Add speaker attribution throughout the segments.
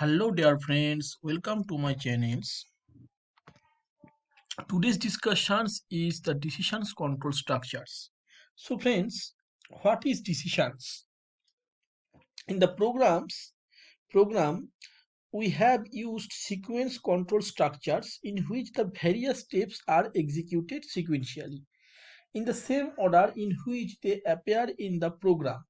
Speaker 1: Hello dear friends, welcome to my channels. Today's discussions is the decisions control structures. So friends, what is decisions? In the program we have used sequence control structures in which the various steps are executed sequentially in the same order in which they appear in the program.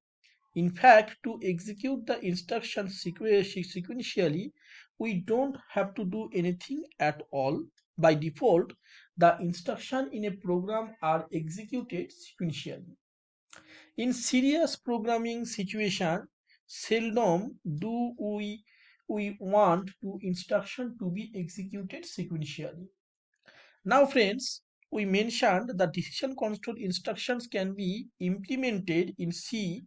Speaker 1: In fact, to execute the instructions sequentially, we don't have to do anything at all. By default, the instructions in a program are executed sequentially. In serious programming situation, seldom do we want to instruction to be executed sequentially. Now friends, we mentioned that decision control instructions can be implemented in C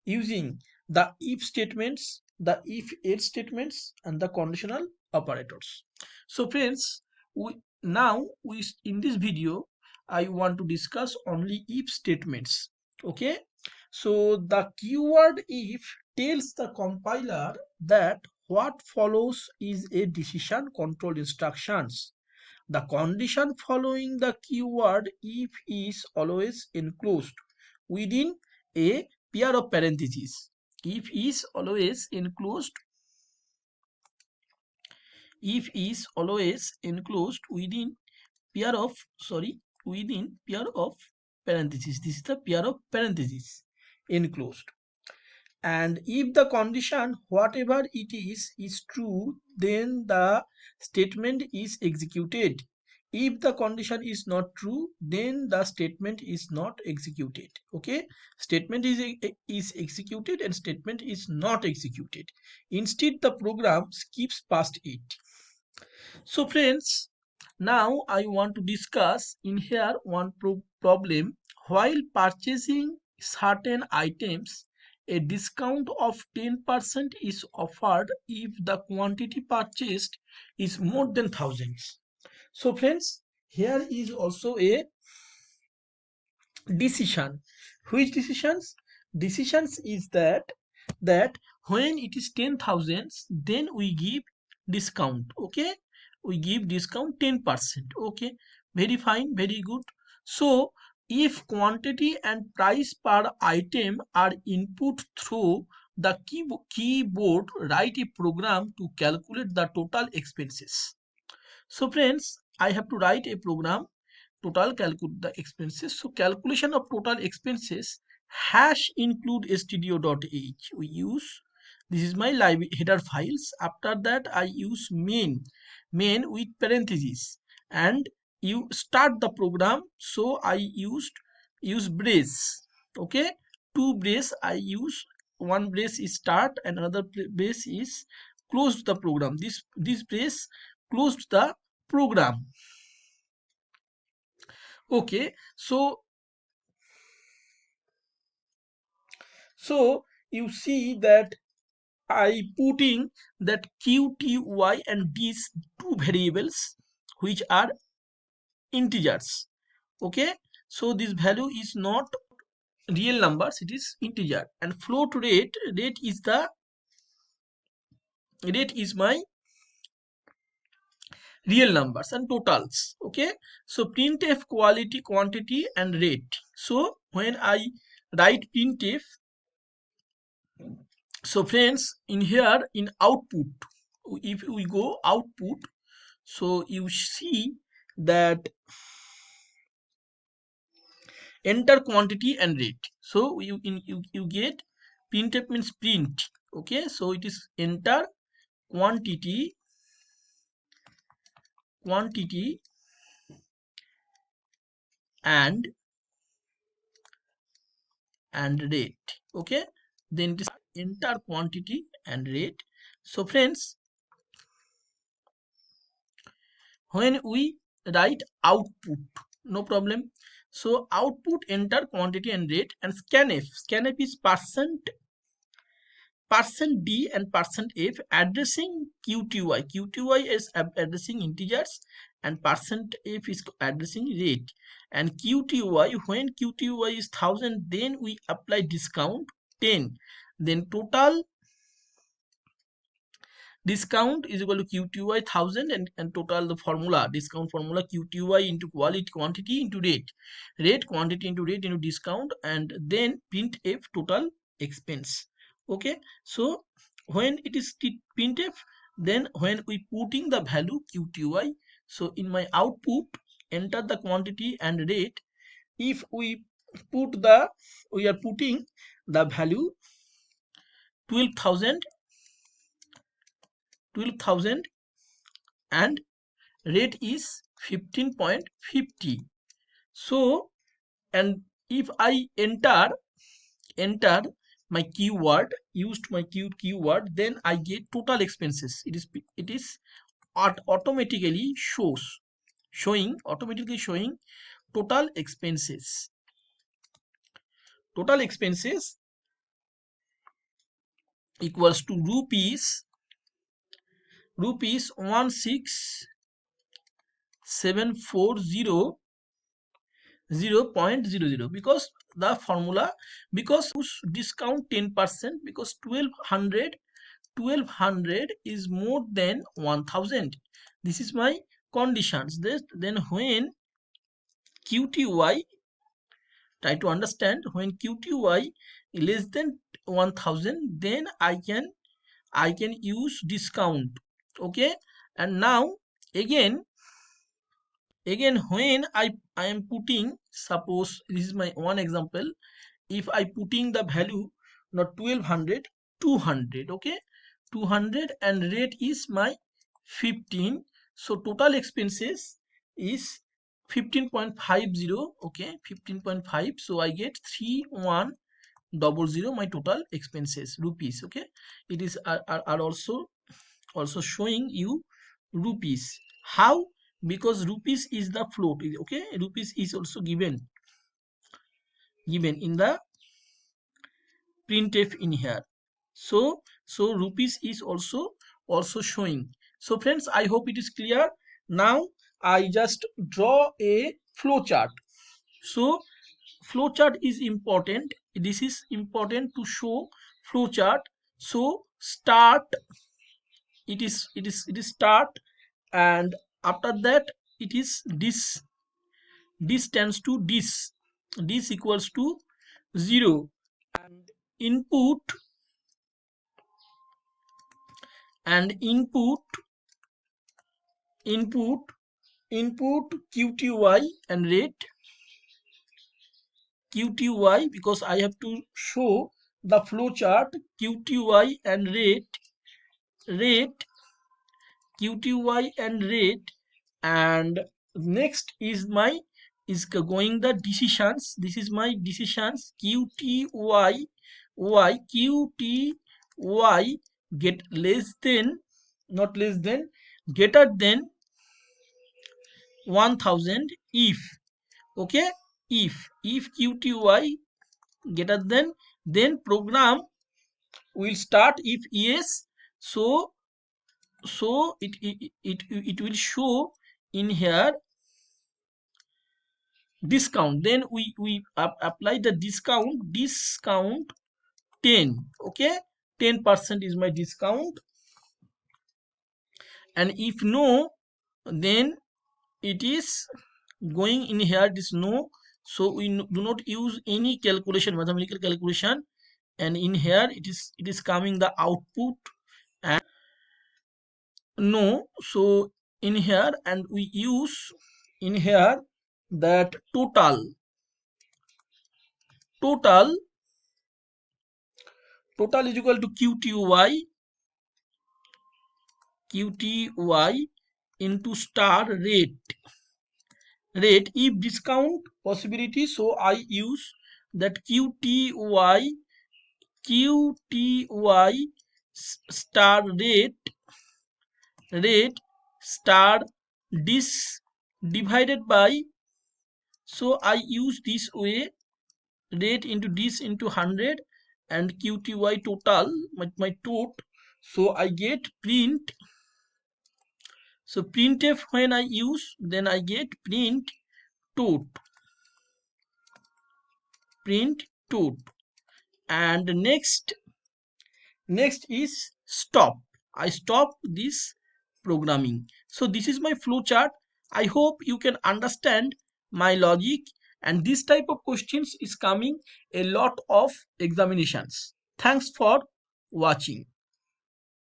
Speaker 1: using the if statements, the if else statements and the conditional operators. So friends, we in this video I want to discuss only if statements. Okay, so the keyword if tells the compiler that what follows is a decision control instructions. The condition following the keyword if is always enclosed within a pair of parentheses. If is always enclosed, if is always enclosed within pair of within pair of parentheses. This is the pair of parentheses enclosed. And if the condition whatever it is true, then the statement is executed. If the condition is not true, then the statement is not executed. Okay, statement is executed and statement is not executed. Instead, the program skips past it. So friends, now I want to discuss in here one problem. While purchasing certain items, a discount of 10% is offered if the quantity purchased is more than thousands. So friends, here is also a decision. Which decisions? Decisions is that when it is 10,000, then we give discount. Okay, we give discount 10%. Okay, very fine, very good. So if quantity and price per item are input through the keyboard, write a program to calculate the total expenses. So friends, I have to write a program total calculate the expenses. So calculation of total expenses hash include stdio.h we use. This is my live header files. After that I use main with parentheses and you start the program. So I use brace. Okay, two brace I use. One brace is start and another brace is closed the program. This brace closed the program. Okay, so you see that I putting that q, t, y and these two variables which are integers. Okay, so this value is not real numbers, it is integer, and float rate is the rate is my real numbers and totals. Okay, so printf quality quantity and rate. So when I write printf, so friends, in here in output, if we go output, so you see that enter quantity and rate. So you get printf means print. Okay, so it is enter quantity and rate. Okay, then it is enter quantity and rate. So friends, when we write output, no problem. So output enter quantity and rate, and scanf is percent d and percent f addressing qty is addressing integers and percent f is addressing rate, and qty, when qty is 1000, then we apply discount 10, then discount is equal to QTY 1000, and total the formula, discount formula, QTY into quantity into rate quantity into rate into discount, and then printf total expense. Okay, so when it is printf, then when we putting the value QTY, so in my output enter the quantity and rate. If we are putting the value 12,000 and rate is 15.50. So, and if I enter my keyword, used my keyword, then I get total expenses. It is automatically showing total expenses. Total expenses equals to rupees 16740 0.00, because the formula, because discount 10%, because 1200 is more than 1000. This is my conditions. Then when QTY, try to understand, when QTY less than 1000, then I can use discount. Okay, and now again when I am putting, suppose this is my one example, if I putting the value not 1200, 200. Okay, 200 and rate is my 15, so total expenses is 15.50. Okay, 15.5, so I get 3100 my total expenses rupees. Okay, it is are also showing you rupees. How? Because rupees is the float. Okay, rupees is also given in the printf in here. So rupees is also showing. So friends, I hope it is clear. Now I just draw a flow chart. So flow chart is important. This is important to show flow chart. So start, it is start, and after that it is this tends to this equals to 0, and input input QTY and rate QTY, because I have to show the flow chart. QTY and rate QTY and rate, and next is going the decisions. This is my decisions, QTY get less than, not less than, greater than 1000 if. Okay, if QTY greater than, then program will start. If yes, so it will show in here discount. Then we apply the discount 10. Okay, 10% is my discount, and if no, then it is going in here, this no. So we do not use any calculation, mathematical calculation, and in here it is coming the output and no. So in here, and we use in here that total is equal to QTY into star rate. If discount possibility, so I use that QTY star rate star this divided by, so I use this way, rate into this into 100 and QTY total, my tot. So I get print. So printf when I use, then I get print tot. And next is stop. I stop this programming. So this is my flow chart. I hope you can understand my logic, and this type of questions is coming a lot of examinations. Thanks for watching.